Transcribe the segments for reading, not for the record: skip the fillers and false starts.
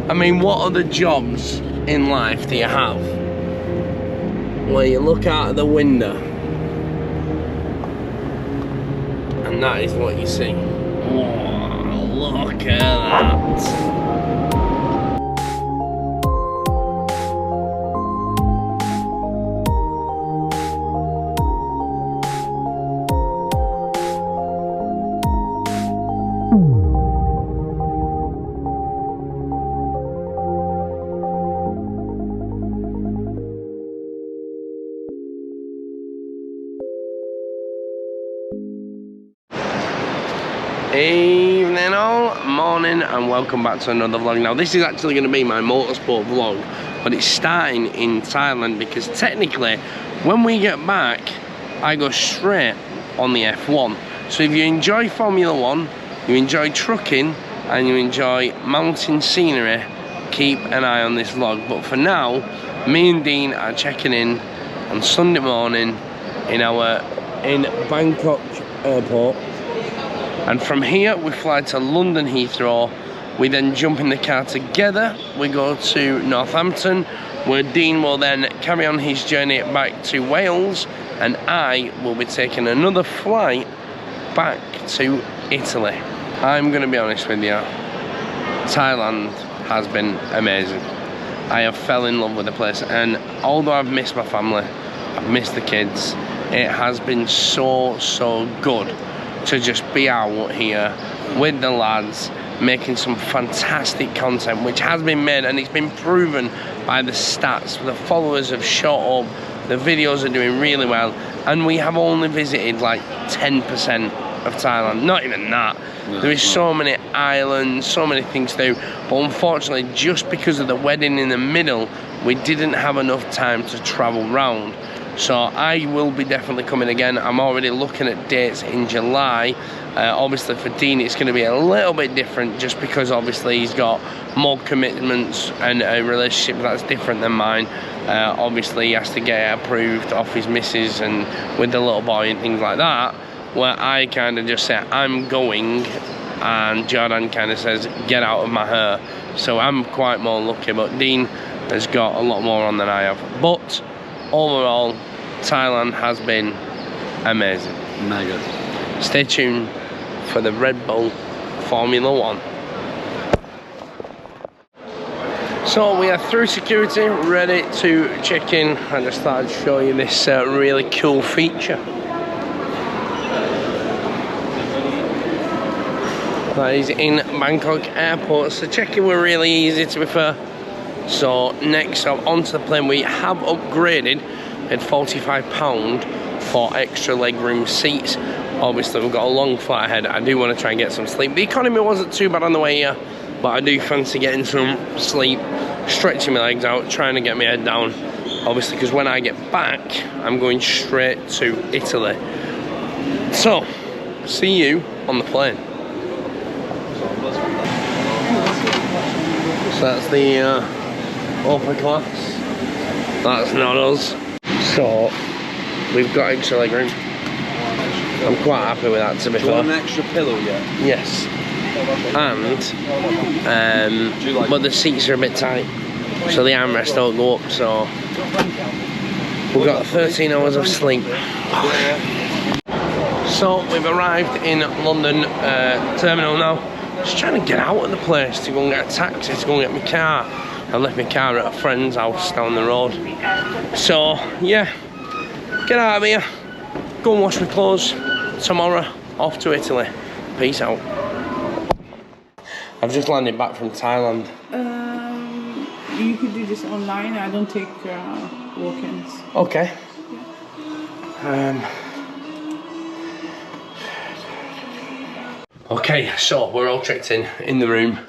I mean, what other jobs in life do you have where you look out of the window and that is what you see? Oh, look at that. Evening all, morning, and welcome back to another vlog. Now this is actually going to be my motorsport vlog, but it's starting in Thailand because technically when we get back I go straight on the F1. So if you enjoy Formula 1, you enjoy trucking and you enjoy mountain scenery, keep an eye on this vlog. But for now, me and Dean are checking in on Sunday morning in Bangkok airport. And from here we fly to London Heathrow. We then jump in the car together. We go to Northampton, where Dean will then carry on his journey back to Wales, and I will be taking another flight back to Italy. I'm going to be honest with you, Thailand has been amazing. I have fell in love with the place, and although I've missed my family, I've missed the kids, it has been so good to just be out here with the lads, making some fantastic content, which has been made and it's been proven by the stats. The followers have shot up, the videos are doing really well, and we have only visited like 10% of Thailand, not even that. No, there is so many islands, so many things to do, but unfortunately just because of the wedding in the middle, we didn't have enough time to travel round. So I will be definitely coming again. I'm already looking at dates in July. Obviously for Dean it's going to be a little bit different just because obviously he's got more commitments and a relationship that's different than mine. Obviously he has to get it approved off his missus and with the little boy and things like that, where I kind of just say I'm going and Jordan kind of says get out of my hair. So I'm quite more lucky, but Dean has got a lot more on than I have. But overall, Thailand has been amazing. Mega. Stay tuned for the Redbull Formula 1. So we are through security, ready to check in. I just thought I'd show you this really cool feature. That is in Bangkok airport. So check-in were really easy, to be fair. So next up onto the plane, we have upgraded at £45 for extra legroom seats. Obviously we've got a long flight ahead. I do want to try and get some sleep. The economy wasn't too bad on the way here, but I do fancy getting some sleep, stretching my legs out, trying to get my head down. Obviously because when I get back, I'm going straight to Italy. So, see you on the plane. So that's the upper class. That's not us. So we've got extra legroom. I'm quite happy with that, to be fair. An extra pillow yet? Yes. And but the seats are a bit tight, so the armrests don't go up. So we've got 13 hours of sleep. So we've arrived in London terminal now. Just trying to get out of the place to go and get a taxi to go and get my car. I left my car at a friend's house down the road. So yeah, get out of here, go and wash my clothes. Tomorrow, off to Italy. Peace out. I've just landed back from Thailand. You could do this online. I don't take walk-ins. Okay. Yeah. Okay, so we're all checked in the room.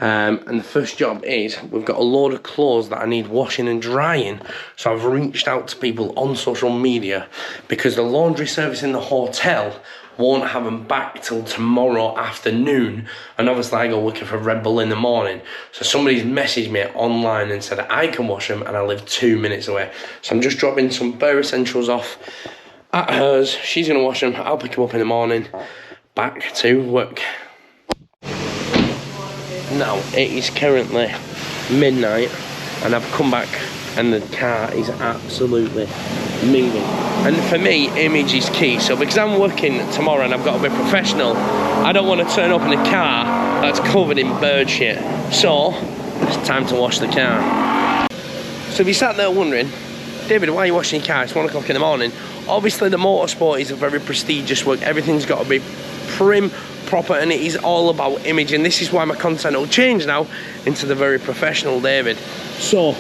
And the first job is, we've got a load of clothes that I need washing and drying. So I've reached out to people on social media because the laundry service in the hotel won't have them back till tomorrow afternoon. And obviously I go looking for Red Bull in the morning. So somebody's messaged me online and said I can wash them and I live 2 minutes away. So I'm just dropping some bare essentials off at hers. She's gonna wash them, I'll pick them up in the morning. Back to work. Now, it is currently midnight and I've come back and the car is absolutely moving. And for me, image is key. So because I'm working tomorrow and I've got to be professional, I don't want to turn up in a car that's covered in bird shit. So, it's time to wash the car. So if you sat there wondering, David, why are you washing your car? It's 1 o'clock in the morning. Obviously the motorsport is a very prestigious work. Everything's got to be prim, proper, and it is all about image. And this is why my content will change now into the very professional David. So,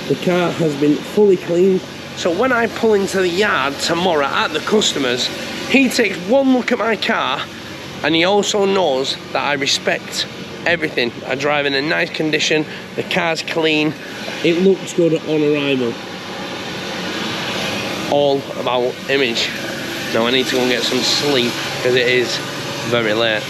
the car has been fully cleaned. So when I pull into the yard tomorrow at the customers, he takes one look at my car and he also knows that I respect everything. I drive in a nice condition, the car's clean, it looks good on arrival. All about image. Now I need to go and get some sleep because it is very late.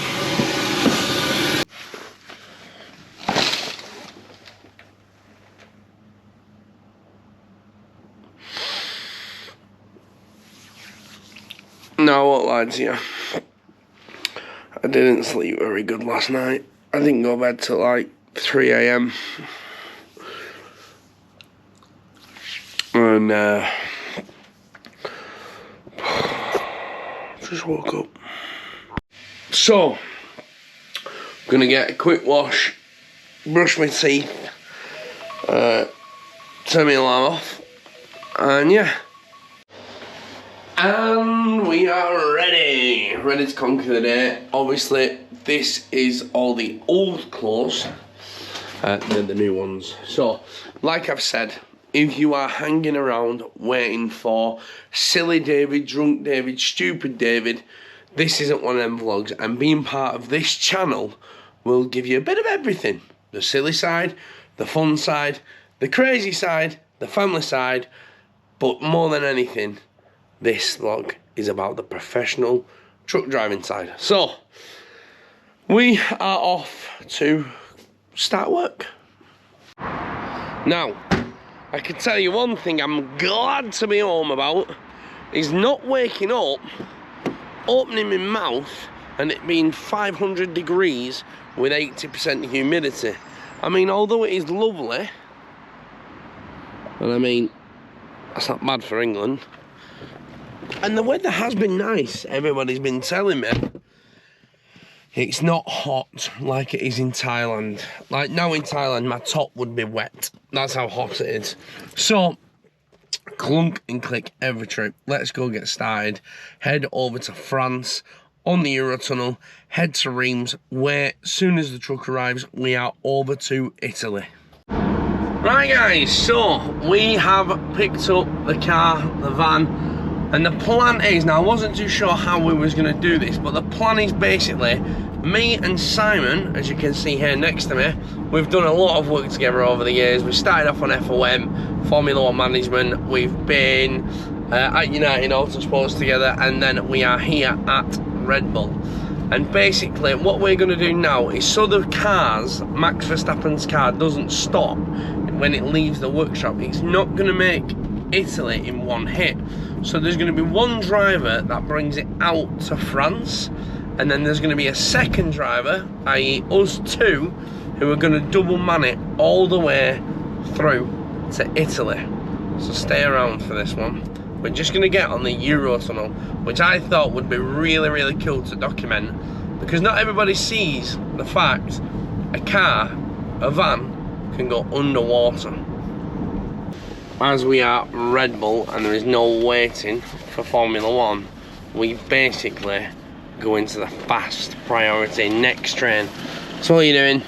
No, I won't lie to you. I didn't sleep very good last night. I didn't go to bed till like 3 AM. And just woke up. So, I'm gonna get a quick wash, brush my teeth, turn my alarm off, and yeah. And we are ready to conquer the day. Obviously, this is all the old clothes, they're the new ones. So, like I've said, if you are hanging around waiting for silly David, drunk David, stupid David, this isn't one of them vlogs. And being part of this channel will give you a bit of everything. The silly side, the fun side, the crazy side, the family side, but more than anything, this vlog is about the professional truck driving side. So, we are off to start work. Now, I can tell you one thing I'm glad to be home about is not waking up, opening my mouth and it being 500 degrees with 80% humidity. I mean, although it is lovely, and I mean, that's not bad for England, and the weather has been nice, everybody's been telling me. It's not hot like it is in Thailand. Like now in Thailand, my top would be wet. That's how hot it is. So, clunk and click every trip. Let's go get started. Head over to France on the Eurotunnel. Head to Reims, where as soon as the truck arrives, we are over to Italy. Right guys, so we have picked up the car, the van. And the plan is, now I wasn't too sure how we was going to do this, but the plan is basically, me and Simon, as you can see here next to me, we've done a lot of work together over the years. We started off on F1, Formula 1 management, we've been at United Autosports together, and then we are here at Red Bull. And basically what we're going to do now is, so the cars, Max Verstappen's car doesn't stop when it leaves the workshop, it's not going to make Italy in one hit. So there's going to be one driver that brings it out to France, and then there's going to be a second driver, i.e. us two, who are going to double man it all the way through to Italy. So stay around for this one. We're just going to get on the Eurotunnel, which I thought would be really, really cool to document, because not everybody sees the fact a car, a van, can go underwater. As we are Red Bull and there is no waiting for Formula 1, we basically go into the fast priority next train. So what are you doing?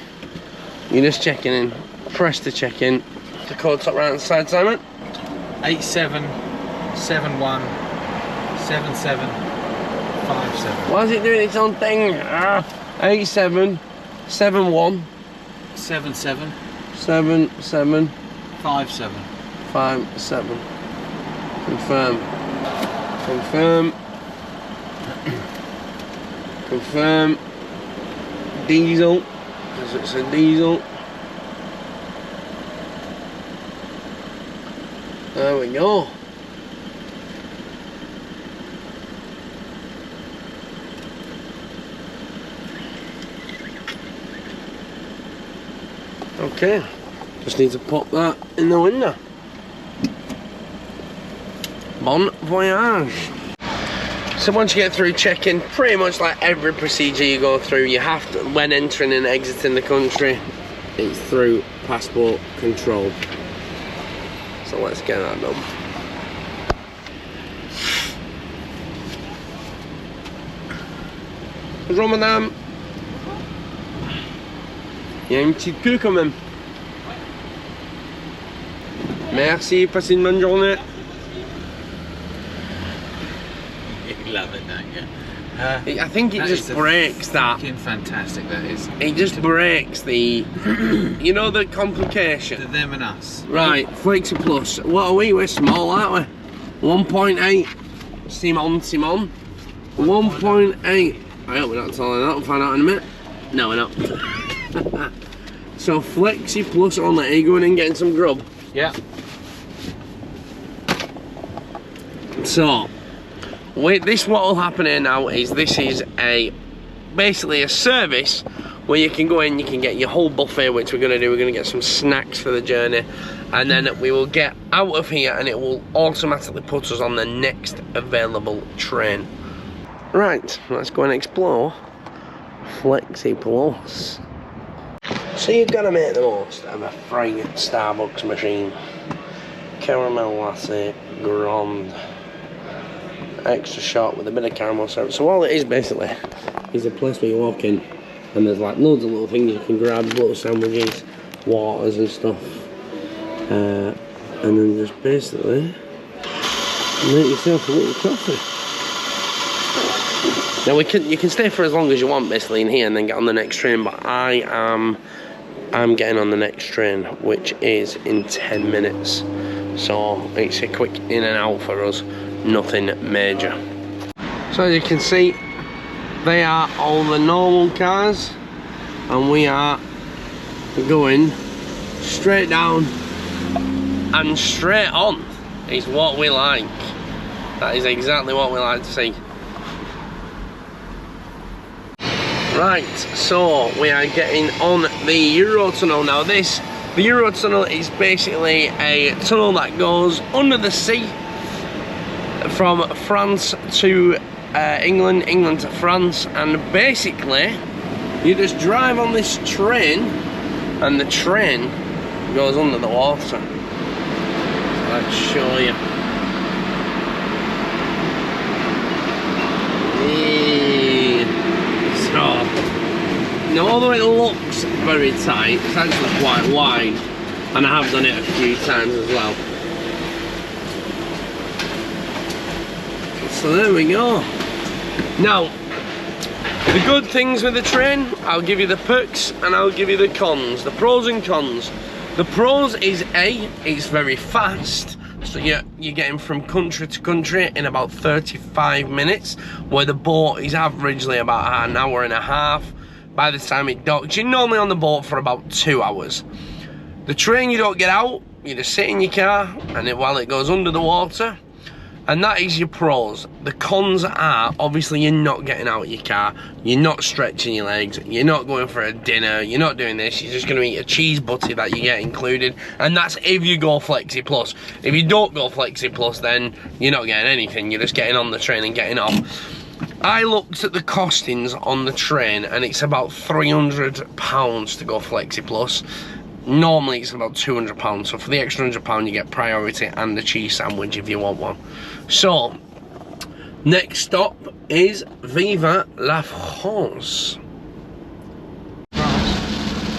You're just checking in. Press to check in. The code top right hand side, Simon. 8771 7757. Why is it doing its own thing? 8771 77 77 57. 57. Confirm. Confirm. Confirm. Diesel. Because it's a diesel. There we go. Okay, just need to pop that in the window. Bon voyage. So once you get through checking, pretty much like every procedure you go through, you have to, when entering and exiting the country, it's through passport control. So let's get that done. Bonjour madame. Il y a une petite queue quand même. Merci, passez une bonne journée. You love it, don't you? I think it just breaks that. Fucking fantastic, that is. It just breaks the, you know, the complication. The them and us. Right, Flexi Plus. What are we? We're small, aren't we? 1.8. Simon. 1.8. I hope we're not taller than that. We'll find out in a minute. No, we're not. So Flexi Plus only. Are you going in getting some grub? Yeah. So, this what will happen here now is this is basically a service where you can go in, you can get your whole buffet, which we're going to do. We're going to get some snacks for the journey, and then we will get out of here and it will automatically put us on the next available train. Right, let's go and explore Flexi Plus. So you've got to make the most of a free Starbucks machine. Caramel latte, grande, extra shot with a bit of caramel syrup. So all it is basically is a place where you walk in and there's like loads of little things you can grab, little sandwiches, waters and stuff, and then just basically make yourself a little coffee. Now you can stay for as long as you want basically in here and then get on the next train, but I'm getting on the next train, which is in 10 minutes. So it's a quick in and out for us, nothing major. So as you can see, they are all the normal cars and we are going straight down and straight on is what we like. That is exactly what we like to see. Right, so we are getting on the Eurotunnel now. The Eurotunnel is basically a tunnel that goes under the sea from France to England, England to France, and basically you just drive on this train and the train goes under the water. So let's show you. So, now although it looks very tight, it's actually quite wide, and I have done it a few times as well. So there we go. Now, the good things with the train, I'll give you the perks and I'll give you the cons, the pros and cons. The pros is it's very fast. So you're getting from country to country in about 35 minutes, where the boat is averagely about an hour and a half. By the time it docks, you're normally on the boat for about 2 hours. The train, you don't get out, you just sit in your car and while it goes under the water, and that is your pros. The cons are, obviously you're not getting out of your car, you're not stretching your legs, you're not going for a dinner, you're not doing this, you're just going to eat a cheese butty that you get included, and that's if you go Flexi Plus. If you don't go Flexi Plus, then you're not getting anything, you're just getting on the train and getting off. I looked at the costings on the train and it's about £300 to go Flexi Plus. Normally it's about £200, so for the extra £100 you get priority and the cheese sandwich if you want one. So, next stop is Viva la France.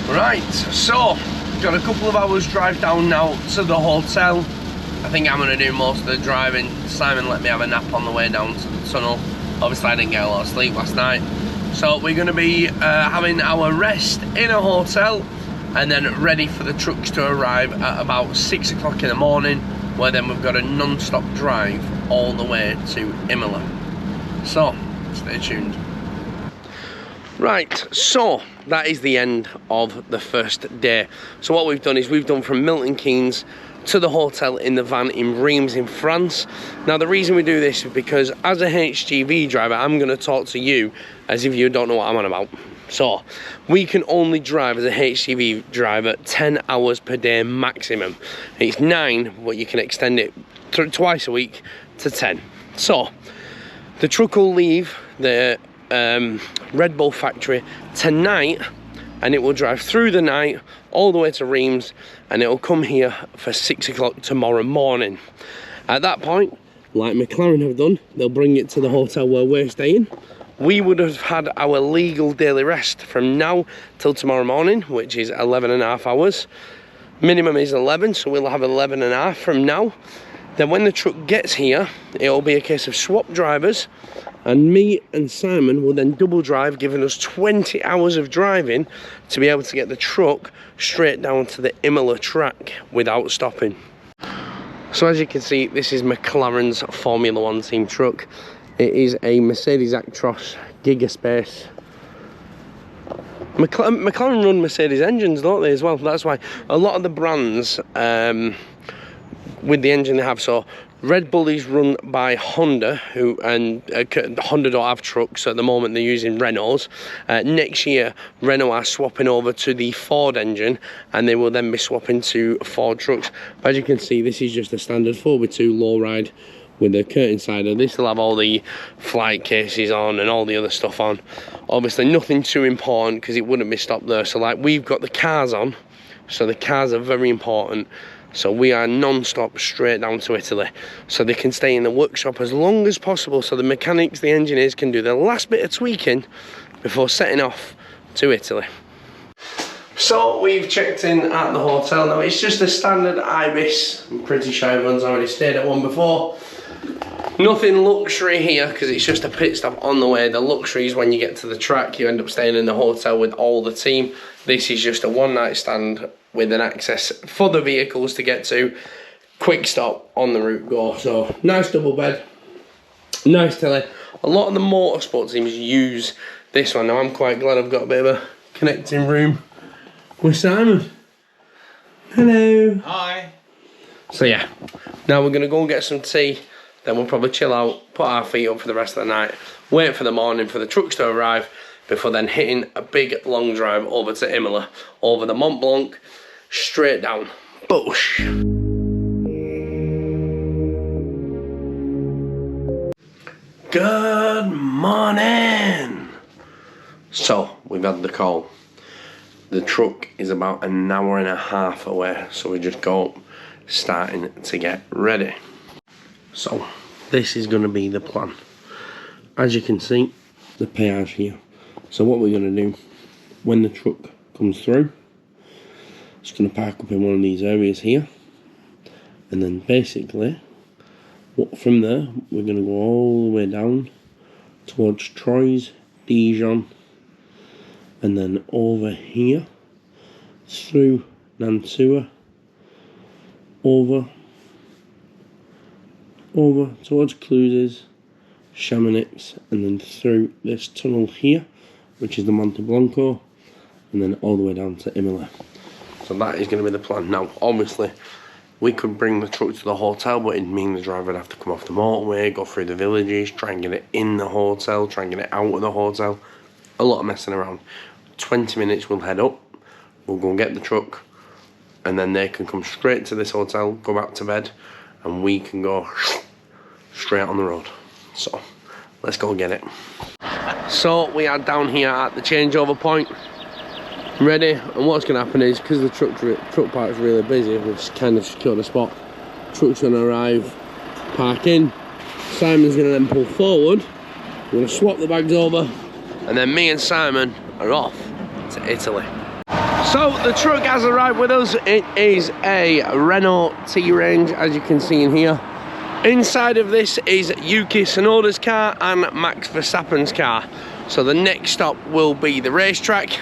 Right, so, got a couple of hours drive down now to the hotel. I think I'm going to do most of the driving. Simon let me have a nap on the way down to the tunnel. Obviously I didn't get a lot of sleep last night. So we're going to be having our rest in a hotel and then ready for the trucks to arrive at about 6 o'clock in the morning, where then we've got a non-stop drive all the way to Imola. So, stay tuned. Right, so that is the end of the first day. So what we've done is we've done from Milton Keynes to the hotel in the van in Reims in France. Now the reason we do this is because as a HGV driver, I'm going to talk to you as if you don't know what I'm on about. So we can only drive as a HGV driver 10 hours per day maximum. It's 9, but you can extend it twice a week to 10. So the truck will leave the Red Bull factory tonight, and it will drive through the night all the way to Reims, and it will come here for 6 o'clock tomorrow morning. At that point, like McLaren have done, they'll bring it to the hotel where we're staying. We would have had our legal daily rest from now till tomorrow morning, which is 11.5 hours. Minimum is 11, so we'll have 11.5 from now. Then when the truck gets here, it'll be a case of swap drivers, and me and Simon will then double drive, giving us 20 hours of driving to be able to get the truck straight down to the Imola track without stopping. So as you can see, this is McLaren's Formula 1 team truck. It is a Mercedes Actros Gigaspace. McLaren run Mercedes engines, don't they, as well? That's why a lot of the brands with the engine they have. So Red Bull is run by Honda, Honda don't have trucks, so at the moment they're using Renaults. Next year, Renault are swapping over to the Ford engine, and they will then be swapping to Ford trucks. As you can see, this is just a standard 4x2 lowride with the curtain sider. This will have all the flight cases on and all the other stuff on. Obviously nothing too important because it wouldn't be stopped there. So like, we've got the cars on, so the cars are very important. So we are non-stop straight down to Italy, so they can stay in the workshop as long as possible, so the mechanics, the engineers can do the last bit of tweaking before setting off to Italy. So we've checked in at the hotel. Now it's just a standard Ibis. I'm pretty sure everyone's already stayed at one before. Nothing luxury here because it's just a pit stop on the way. The luxury is when you get to the track, you end up staying in the hotel with all the team. This is just a one-night stand with an access for the vehicles to get to. Quick stop on the route go. So nice double bed, nice telly. A lot of the motorsport teams use this one. Now I'm quite glad I've got a bit of a connecting room with Simon. Hello. Hi. So yeah, now we're gonna go and get some tea. Then we'll probably chill out, put our feet up for the rest of the night, wait for the morning for the trucks to arrive, before then hitting a big long drive over to Imola, over the Mont Blanc, straight down. Boosh. Good morning. So, we've had the call. The truck is about an hour and a half away, so we just go up, starting to get ready. So, this is going to be the plan. As you can see, the peage here. So what we're going to do, when the truck comes through, it's going to park up in one of these areas here. And then basically, from there, we're going to go all the way down towards Troyes, Dijon, and then over here, through Nantua, over towards Cluses, Chamonix, and then through this tunnel here, which is the Monte Blanco, and then all the way down to Imola. So that is going to be the plan. Now, obviously, we could bring the truck to the hotel, but it'd mean the driver would have to come off the motorway, go through the villages, try and get it in the hotel, try and get it out of the hotel. A lot of messing around. 20 minutes, we'll head up, we'll go and get the truck, and then they can come straight to this hotel, go back to bed, and we can go straight on the road. So let's go get it. So we are down here at the changeover point, ready, and what's going to happen is, because the truck park is really busy, we've kind of secured a spot. Truck's going to arrive, park in, Simon's going to then pull forward, we're going to swap the bags over, and then me and Simon are off to Italy. So the truck has arrived with us. It is a Renault T-Range, as you can see in here. Inside of this is Yuki Tsunoda's car and Max Versappen's car. So the next stop will be the racetrack.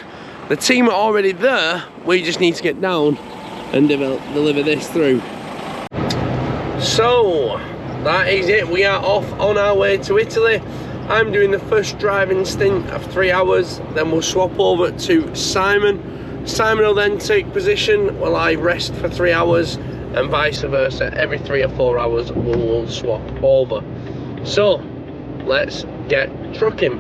The team are already there. We just need to get down and deliver this through. So that is it. We are off on our way to Italy. I'm doing the first driving stint of 3 hours. Then we'll swap over to Simon. Simon will then take position while I rest for 3 hours, and vice versa. Every 3 or 4 hours we'll swap over. So let's get trucking.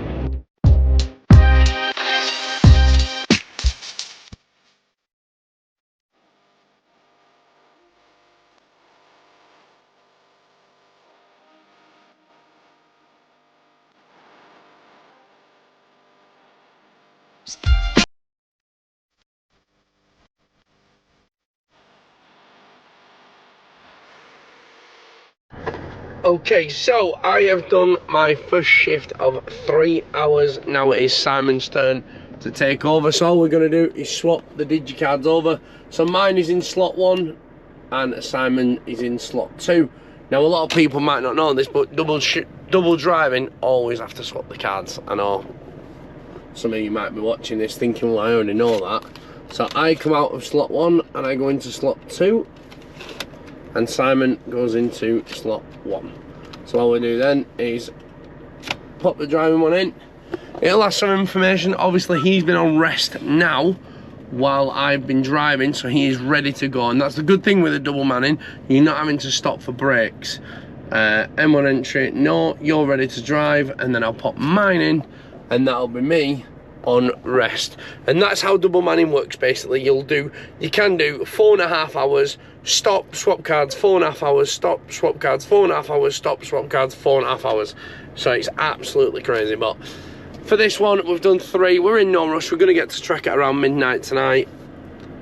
Okay, so I have done my first shift of 3 hours. Now it is Simon's turn to take over. So all we're going to do is swap the digicards over. So mine is in slot 1 and Simon is in slot 2. Now a lot of people might not know this, but double driving, always have to swap the cards. I know some of you might be watching this thinking, well, I already know that. So I come out of slot 1 and I go into slot 2. And Simon goes into slot 1. So all we do then is pop the driving one in. It'll have some information. Obviously he's been on rest now while I've been driving, so he is ready to go. And that's the good thing with a double manning, you're not having to stop for breaks. M1 entry, no, you're ready to drive, and then I'll pop mine in, and that'll be me on rest. And that's how double manning works basically. You can do 4.5 hours, stop, swap cards, 4.5 hours, stop, swap cards, 4.5 hours, stop, swap cards, 4.5 hours. So it's absolutely crazy. But for this one, we've done 3. We're in no rush. We're going to get to track at around midnight tonight.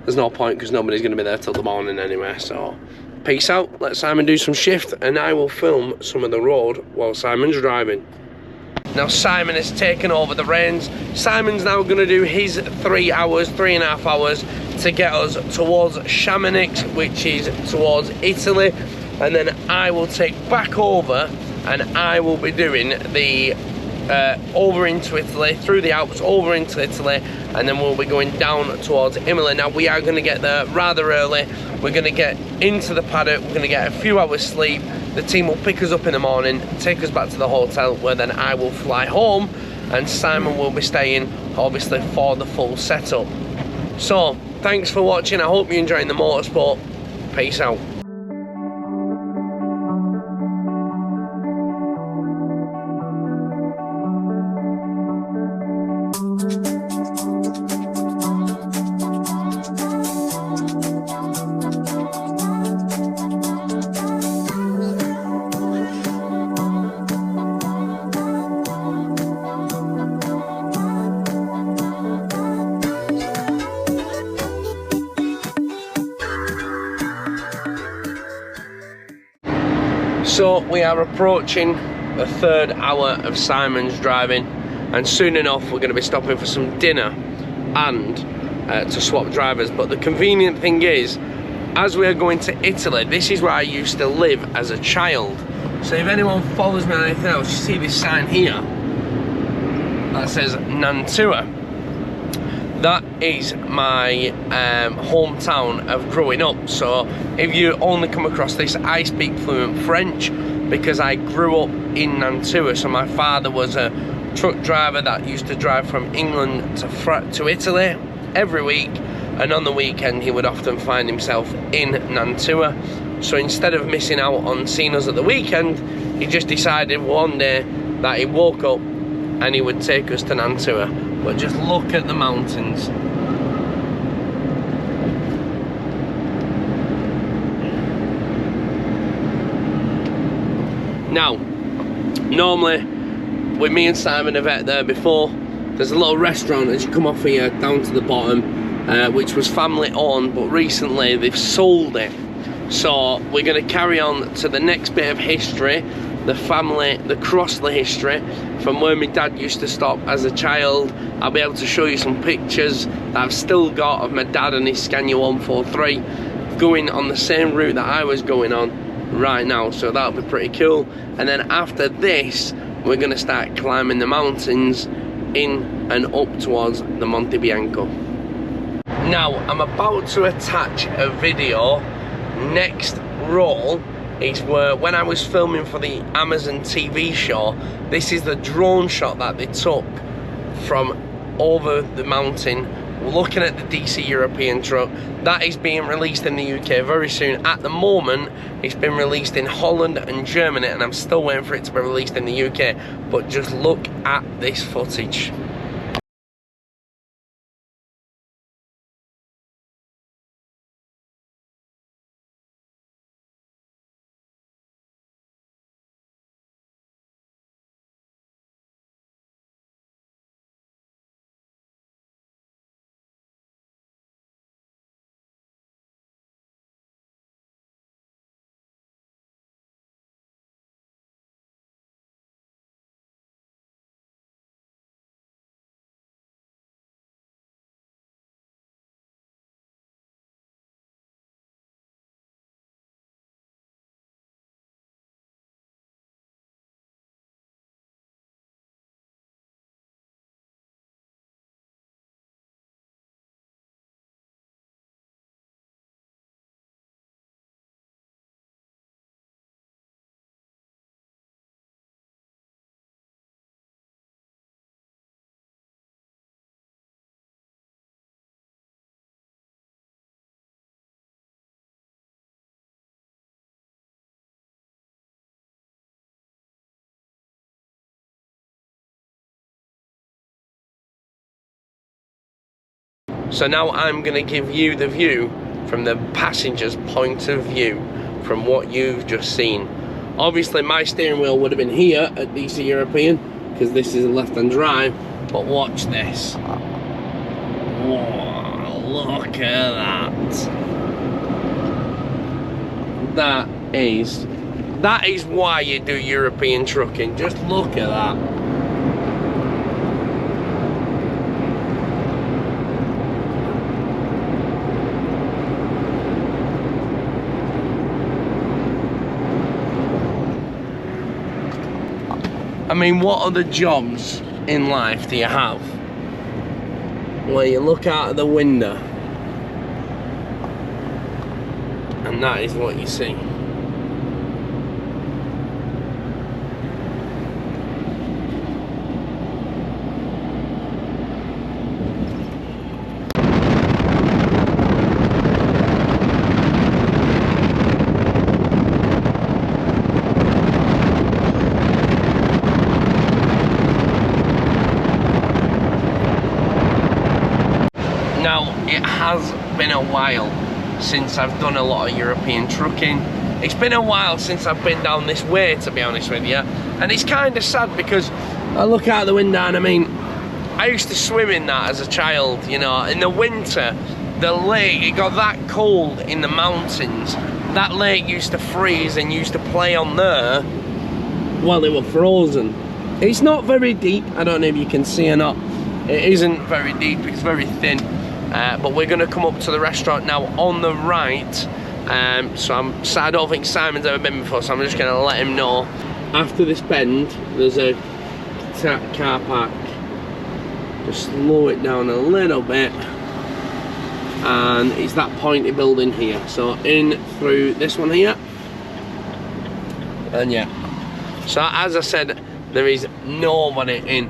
There's no point because nobody's going to be there till the morning anyway. So peace out. Let Simon do some shift and I will film some of the road while Simon's driving. Now Simon has taken over the reins. Simon's now going to do his 3 hours, 3.5 hours to get us towards Chamonix, which is towards Italy. And then I will take back over and I will be doing the over into Italy, through the Alps, over into Italy, and then we'll be going down towards Imola. Now we are going to get there rather early. We're going to get into the paddock, we're going to get a few hours sleep. The team will pick us up in the morning, take us back to the hotel, where then I will fly home and Simon will be staying obviously for the full setup. So thanks for watching. I hope you're enjoying the motorsport. Peace out. So we are approaching the 3rd hour of Simon's driving, and soon enough we're going to be stopping for some dinner and to swap drivers. But the convenient thing is, as we are going to Italy, this is where I used to live as a child. So if anyone follows me on anything else, you see this sign here that says Nantua. That is my hometown of growing up. So if you only come across this, I speak fluent French because I grew up in Nantua. So my father was a truck driver that used to drive from England to Italy every week, and on the weekend he would often find himself in Nantua. So instead of missing out on seeing us at the weekend, he just decided one day that he woke up and he would take us to Nantua. But just look at the mountains. Now, normally, with me and Simon have ate there before. There's a little restaurant as you come off here down to the bottom, which was family owned, but recently they've sold it. So we're going to carry on to the next bit of history, the Crossley history, from where my dad used to stop as a child. I'll be able to show you some pictures that I've still got of my dad and his Scania 143 going on the same route that I was going on right now, so that'll be pretty cool. And then after this, we're going to start climbing the mountains in and up towards the Monte Bianco. Now, I'm about to attach a video. Next roll is where, when I was filming for the Amazon TV show, this is the drone shot that they took from over the mountain, looking at the DC European truck. That is being released in the UK very soon. At the moment, it's been released in Holland and Germany, and I'm still waiting for it to be released in the UK. But just look at this footage. So now I'm going to give you the view from the passenger's point of view from what you've just seen. Obviously my steering wheel would have been here at DC European because this is a left-hand drive, but watch this. Whoa, look at that. That is why you do European trucking. Just look at that. I mean, what other jobs in life do you have where you look out of the window and that is what you see? Now, it has been a while since I've done a lot of European trucking. It's been a while since I've been down this way, to be honest with you. And it's kind of sad because I look out the window and I mean, I used to swim in that as a child, you know. In the winter, the lake, it got that cold in the mountains. That lake used to freeze and used to play on there while they were frozen. It's not very deep. I don't know if you can see or not. It isn't very deep, it's very thin. But we're gonna come up to the restaurant now on the right. So I don't think Simon's ever been before, so I'm just gonna let him know. After this bend, there's a car park. Just slow it down a little bit. And it's that pointy building here. So in through this one here. And yeah. So as I said, there is nobody in.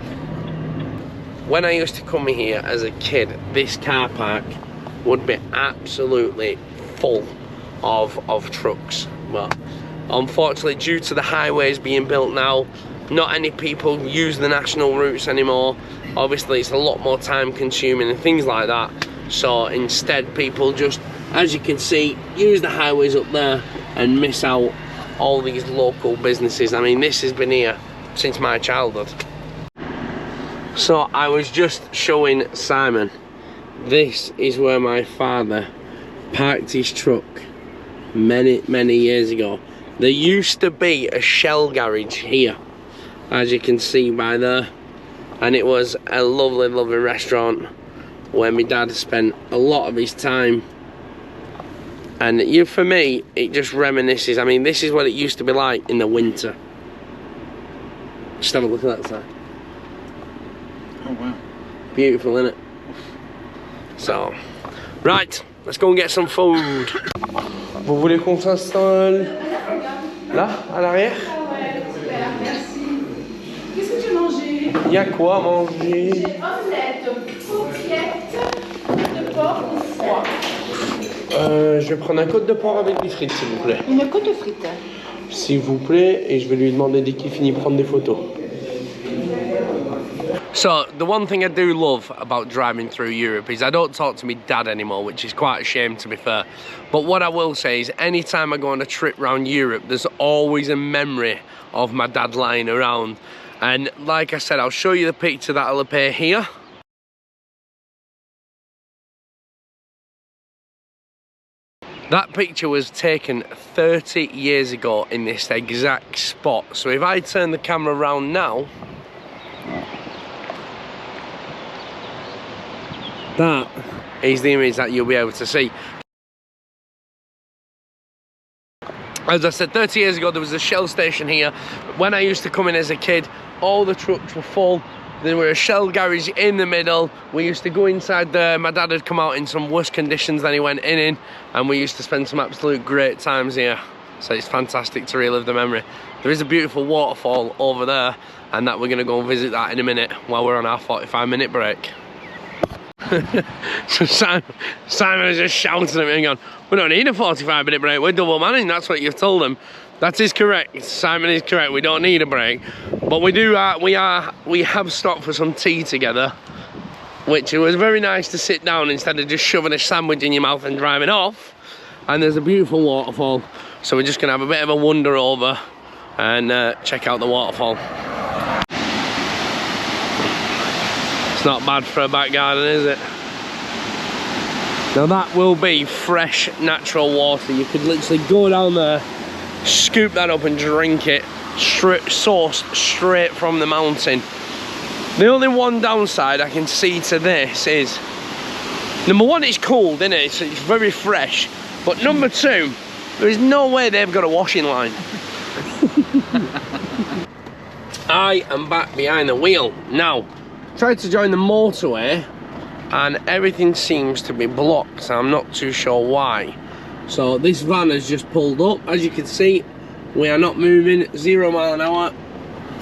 When I used to come here as a kid, this car park would be absolutely full of trucks. But unfortunately, due to the highways being built now, not any people use the national routes anymore. Obviously, it's a lot more time consuming and things like that. So instead, people just, as you can see, use the highways up there and miss out all these local businesses. I mean, this has been here since my childhood. So I was just showing Simon, this is where my father parked his truck many years ago. There used to be a Shell garage here, as you can see by there, and it was a lovely restaurant where my dad spent a lot of his time. And for me, it just reminisces. I mean, this is what it used to be like in the winter. Just have a look at that side. Oh wow. Beautiful, isn't it? So, right, let's go and get some food. Vous voulez qu'on s'installe là, à l'arrière? Qu'est-ce que tu as mangé? Il y a quoi à manger? J'ai omelette, coquillette de porc ou foie. Je vais prendre un côte de porc avec des frites, s'il vous plaît. Une côte de frites. S'il vous plaît, et je vais lui demander dès qu'il finit de prendre des photos. So, the one thing I do love about driving through Europe is I don't talk to my dad anymore, which is quite a shame, to be fair. But what I will say is anytime I go on a trip around Europe, there's always a memory of my dad lying around. And like I said, I'll show you the picture that'll appear here. That picture was taken 30 years ago in this exact spot. So if I turn the camera around now, that is the image that you'll be able to see. As I said, 30 years ago there was a Shell station here. When I used to come in as a kid, all the trucks were full. There were a Shell garage in the middle. We used to go inside there. My dad had come out in some worse conditions than he went in, and we used to spend some absolute great times here. So it's fantastic to relive the memory. There is a beautiful waterfall over there, and that we're gonna go and visit that in a minute while we're on our 45-minute break. So Simon is just shouting at me and going, we don't need a 45-minute break, we're double manning. That's what you've told him. That is correct. Simon is correct, we don't need a break. But we do we have stopped for some tea together. which it was very nice to sit down instead of just shoving a sandwich in your mouth and driving off. And there's a beautiful waterfall, so we're just gonna have a bit of a wander over and check out the waterfall. It's not bad for a back garden, is it? Now that will be fresh natural water. You could literally go down there, scoop that up and drink it, sourced straight from the mountain. The only one downside I can see to this is, number one, it's cold, isn't it? It's very fresh. But number two, there is no way they've got a washing line. I am back behind the wheel. Now, tried to join the motorway and everything seems to be blocked. I'm not too sure why. So this van has just pulled up. As you can see, we are not moving, 0 mile an hour.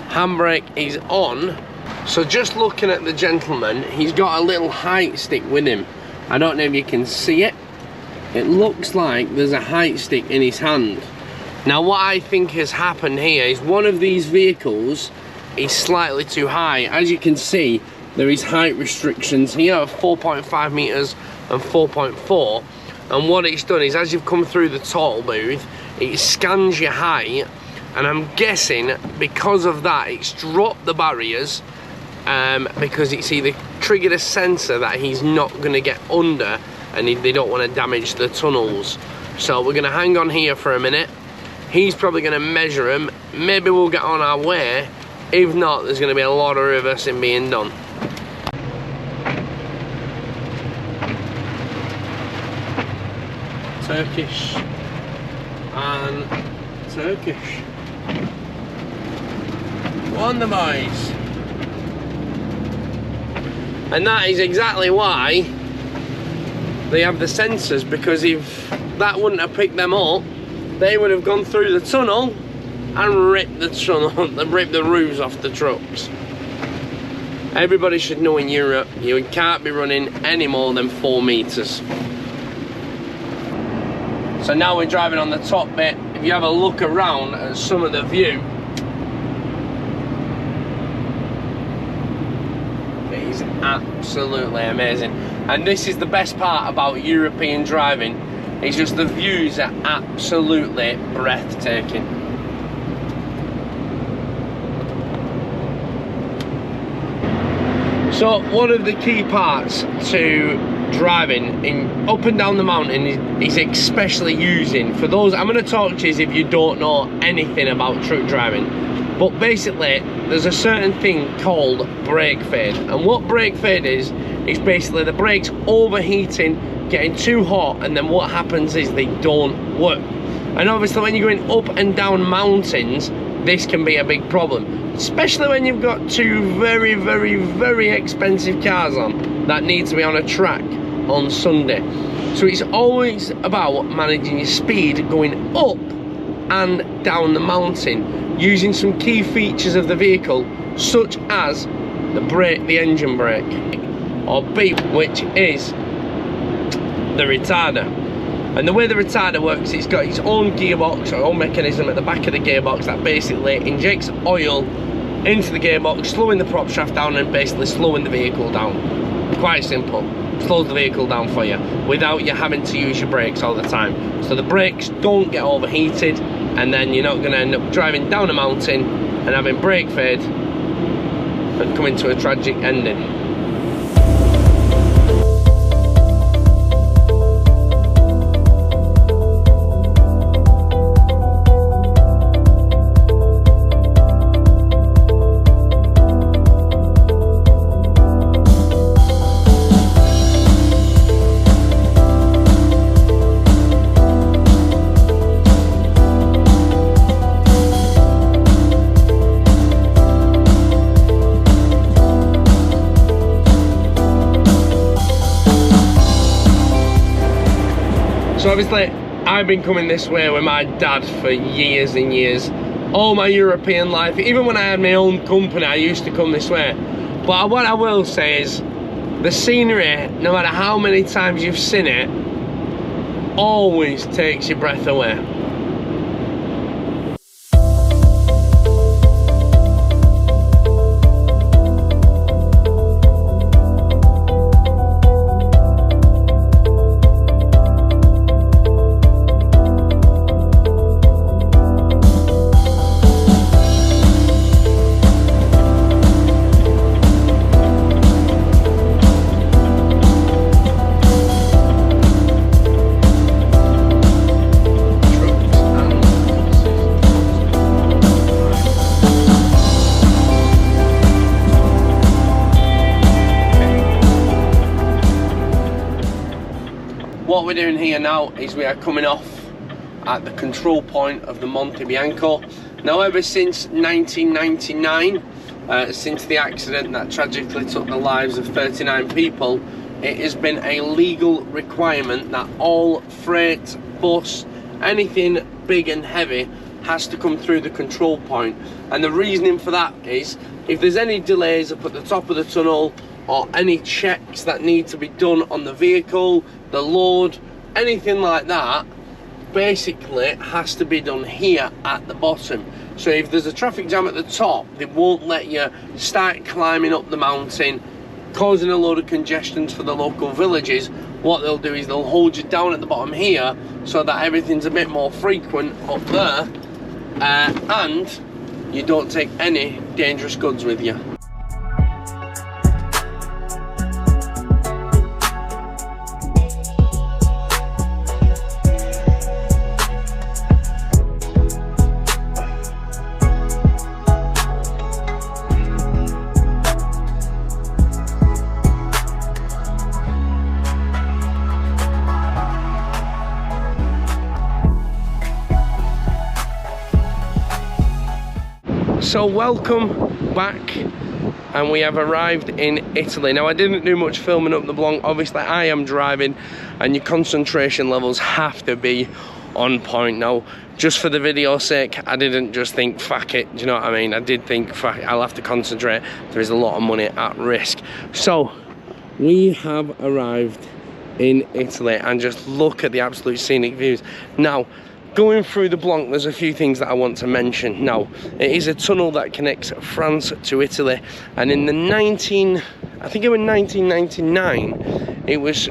Handbrake is on. So just looking at the gentleman, he's got a little height stick with him. I don't know if you can see it. It looks like there's a height stick in his hand. Now what I think has happened here is one of these vehicles is slightly too high. As you can see, there is height restrictions here of 4.5 meters and 4.4. And what it's done is, as you've come through the toll booth, it scans your height, and I'm guessing because of that it's dropped the barriers, because it's either triggered a sensor that he's not going to get under, and they don't want to damage the tunnels. So we're going to hang on here for a minute. He's probably going to measure them. Maybe we'll get on our way. If not, there's going to be a lot of reversing being done. Turkish and Turkish. Wonder boys. And that is exactly why they have the sensors, because if that wouldn't have picked them up, they would have gone through the tunnel and ripped the tunnel, ripped the roofs off the trucks. Everybody should know in Europe, you can't be running any more than 4 meters. So now we're driving on the top bit. If you have a look around at some of the view, it is absolutely amazing. And this is the best part about European driving, it's just the views are absolutely breathtaking. So one of the key parts to driving in up and down the mountain is especially using, for those, I'm going to talk to you as if you don't know anything about truck driving, but basically there's a certain thing called brake fade, and what brake fade is basically the brakes overheating, getting too hot, and then what happens is they don't work. And obviously when you're going up and down mountains, this can be a big problem, especially when you've got two very, very, very expensive cars on that need to be on a track on Sunday. So it's always about managing your speed going up and down the mountain, using some key features of the vehicle, such as the brake, the engine brake, or B, which is the retarder. And the way the retarder works, it's got its own gearbox or own mechanism at the back of the gearbox that basically injects oil into the gearbox, slowing the prop shaft down and basically slowing the vehicle down. Quite simple. Slows the vehicle down for you without you having to use your brakes all the time. So the brakes don't get overheated, and then you're not going to end up driving down a mountain and having brake fade and coming to a tragic ending. So obviously, I've been coming this way with my dad for years and years. All my European life, even when I had my own company, I used to come this way. But what I will say is, the scenery, no matter how many times you've seen it, always takes your breath away. we're doing here now is we are coming off at the control point of the Monte Bianco. Now, ever since 1999, since the accident that tragically took the lives of 39 people, it has been a legal requirement that all freight, bus, anything big and heavy has to come through the control point. And the reasoning for that is, if there's any delays up at the top of the tunnel, or any checks that need to be done on the vehicle, the load, anything like that, basically it has to be done here at the bottom. So if there's a traffic jam at the top, they won't let you start climbing up the mountain, causing a load of congestions for the local villages. What they'll do is they'll hold you down at the bottom here so that everything's a bit more frequent up there, and you don't take any dangerous goods with you. So welcome back, and we have arrived in Italy. Now, I didn't do much filming up the Blanc. Obviously I am driving and your concentration levels have to be on point. Now, just for the video's sake, I didn't just think fuck it, do you know what I mean? I did think fuck it, I'll have to concentrate, there is a lot of money at risk. So we have arrived in Italy, and just look at the absolute scenic views. Now, going through the Blanc, there's a few things that I want to mention. Now, it is a tunnel that connects France to Italy, and in the 1999, it was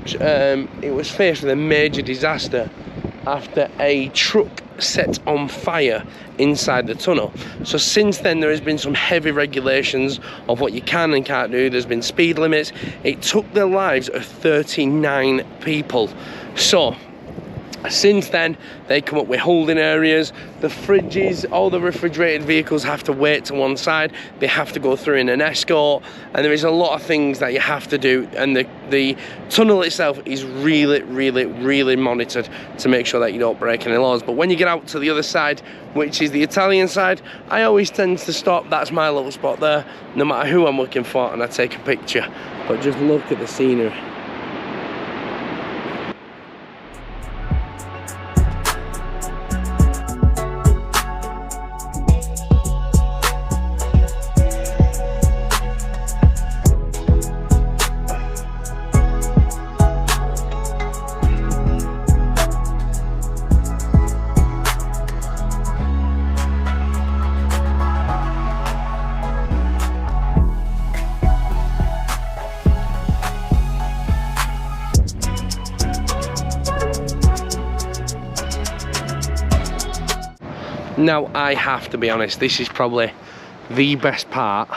faced with a major disaster after a truck set on fire inside the tunnel. So since then there has been some heavy regulations of what you can and can't do. There's been speed limits. It took the lives of 39 people. So since then, they come up with holding areas. The fridges, all the refrigerated vehicles have to wait to one side. They have to go through in an escort, and there is a lot of things that you have to do. And the tunnel itself is really, really, really monitored to make sure that you don't break any laws. But when you get out to the other side, which is the Italian side, I always tend to stop. That's my little spot there, no matter who I'm looking for, and I take a picture. But just look at the scenery. Now, I have to be honest, this is probably the best part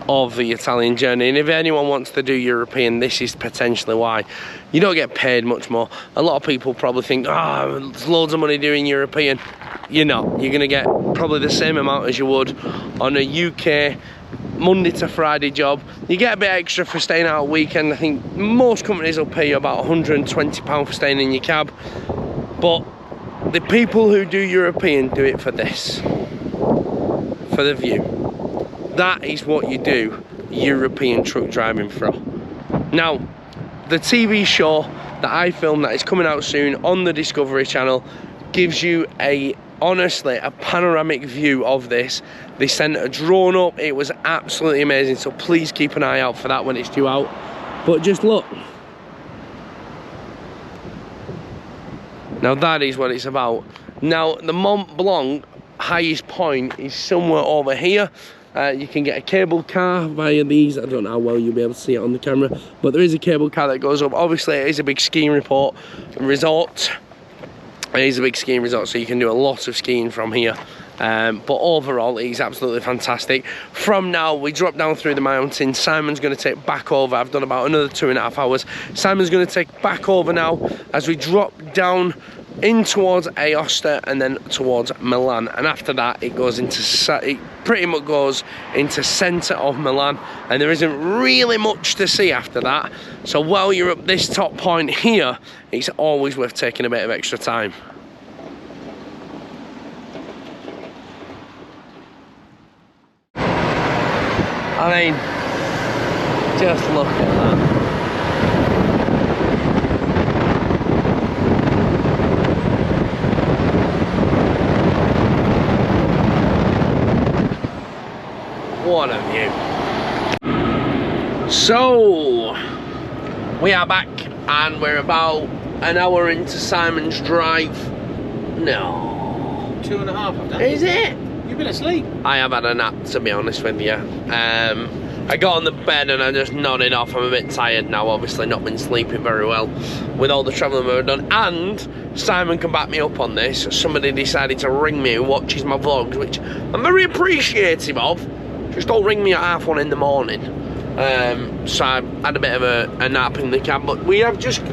of the Italian journey, and if anyone wants to do European, this is potentially why. You don't get paid much more. A lot of people probably think, oh, there's loads of money doing European. You're not. You're going to get probably the same amount as you would on a UK Monday to Friday job. You get a bit extra for staying out a weekend. I think most companies will pay you about £120 for staying in your cab, but the people who do European do it for this, for the view. That is what you do European truck driving for. Now, the TV show that I filmed that is coming out soon on the Discovery Channel gives you honestly a panoramic view of this. They sent a drone up, it was absolutely amazing, so please keep an eye out for that when it's due out. But just look. Now that is what it's about. Now the Mont Blanc highest point is somewhere over here. You can get a cable car via these. I don't know how well you'll be able to see it on the camera, but there is a cable car that goes up. Obviously it is a big skiing resort. It is a big skiing resort, so you can do a lot of skiing from here. But overall, it is absolutely fantastic. From now, we drop down through the mountain. Simon's going to take back over. I've done about another 2.5 hours. Simon's going to take back over now as we drop down in towards Aosta and then towards Milan, and after that it goes into pretty much goes into centre of Milan, and there isn't really much to see after that. So while you're up this top point here, it's always worth taking a bit of extra time. I mean, just look at that. What a view. So, we are back and we're about an hour into Simon's drive. No. 2.5 I've done. Is it? You've been asleep. I have had a nap, to be honest with you. I got on the bed and I just nodded off. I'm a bit tired now, obviously not been sleeping very well with all the travelling we've done. And Simon can back me up on this. Somebody decided to ring me who watches my vlogs, which I'm very appreciative of. Just don't ring me at 1:30 in the morning. So I had a bit of a nap in the cab, but we have just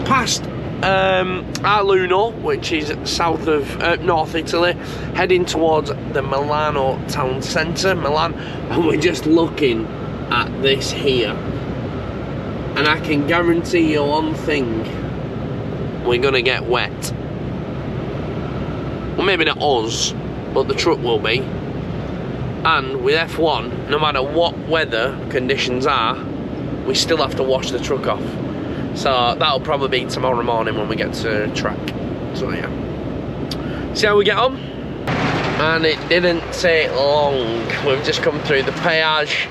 passed Arluno, which is south of North Italy, heading towards the Milano town centre, Milan, and we're just looking at this here. And I can guarantee you one thing, we're gonna get wet. Well, maybe not us, but the truck will be. And with F1, no matter what weather conditions are, we still have to wash the truck off. So that'll probably be tomorrow morning when we get to track. So yeah. See how we get on? And it didn't take long. We've just come through the peage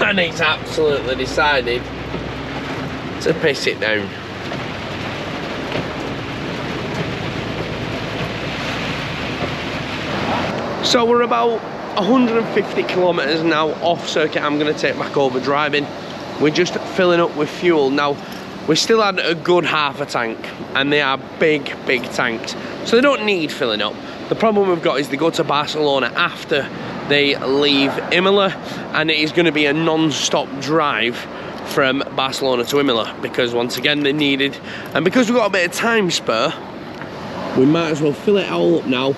and it's absolutely decided to piss it down. So we're about 150 kilometers now off circuit. I'm going to take back over driving. We're just filling up with fuel now. We still had a good half a tank, and they are big tanks, so they don't need filling up. The problem we've got is they go to Barcelona after they leave Imola, and it is going to be a non-stop drive from Barcelona to Imola, because once again they needed, and because we've got a bit of time spare, we might as well fill it all up now.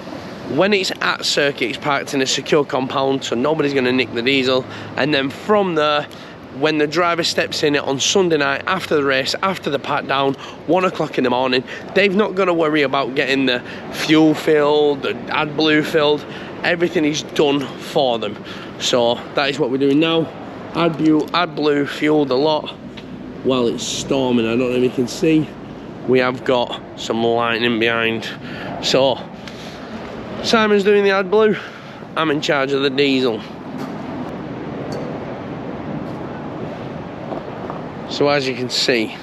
When it's at circuit, it's parked in a secure compound, so nobody's going to nick the diesel. And then from there, when the driver steps in it on Sunday night, after the race, after the pat down, 1 o'clock in the morning, they've not got to worry about getting the fuel filled, the AdBlue filled. Everything is done for them. So that is what we're doing now. AdBlue fueled a lot while it's storming. I don't know if you can see. We have got some lightning behind. So Simon's doing the AdBlue, I'm in charge of the diesel. So as you can see,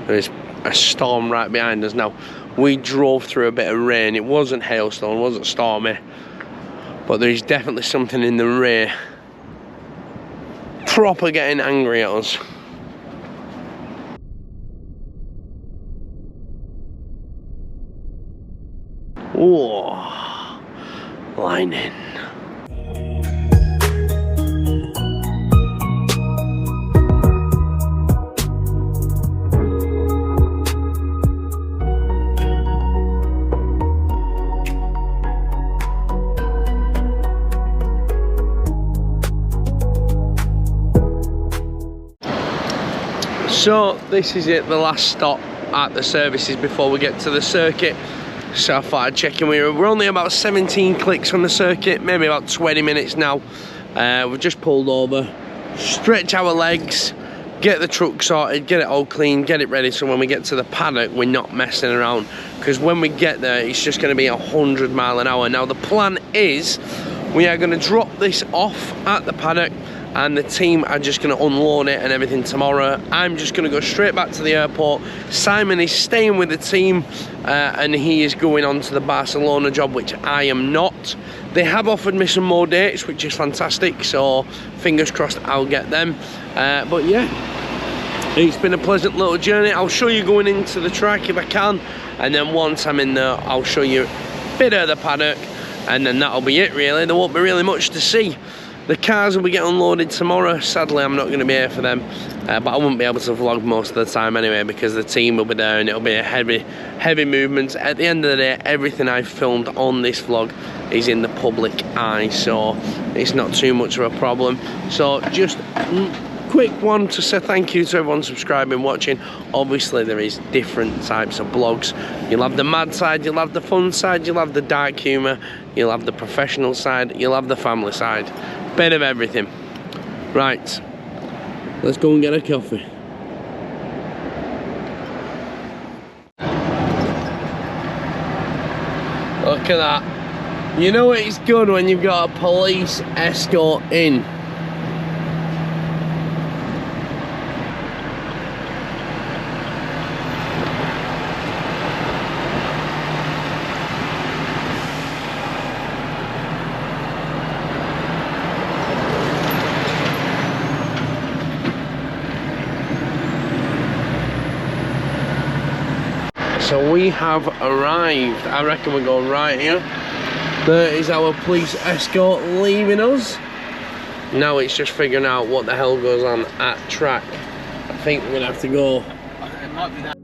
there's a storm right behind us now. We drove through a bit of rain. It wasn't hailstorm, it wasn't stormy, but there's definitely something in the rear proper getting angry at us. Whoa. Lightning. So this is it, the last stop at the services before we get to the circuit. So I thought I'd check in. We're only about 17 clicks from the circuit, maybe about 20 minutes now. We've just pulled over, stretch our legs, get the truck sorted, get it all clean, get it ready so when we get to the paddock we're not messing around, because when we get there it's just going to be 100 miles an hour. Now the plan is we are going to drop this off at the paddock and the team are just going to unload it and everything tomorrow. I'm just going to go straight back to the airport. Simon is staying with the team and he is going on to the Barcelona job, which I am not. They have offered me some more dates, which is fantastic, so fingers crossed I'll get them. But yeah, it's been a pleasant little journey. I'll show you going into the track if I can, and then once I'm in there I'll show you a bit of the paddock, and then that'll be it really. There won't be really much to see. The cars will be getting unloaded tomorrow. Sadly, I'm not going to be here for them, but I won't be able to vlog most of the time anyway because the team will be there and it'll be a heavy movement. At the end of the day, everything I've filmed on this vlog is in the public eye, so it's not too much of a problem. So just quick one to say thank you to everyone subscribing, watching. Obviously there is different types of vlogs. You'll have the mad side, you'll have the fun side, you'll have the dark humour, you'll have the professional side, you'll have the family side. Bit of everything. Right, let's go and get a coffee. Look at that. You know it's good when you've got a police escort in. So we have arrived. I reckon we're going right here. There is our police escort leaving us. Now it's just figuring out what the hell goes on at track. I think we're gonna have to go. It might be that.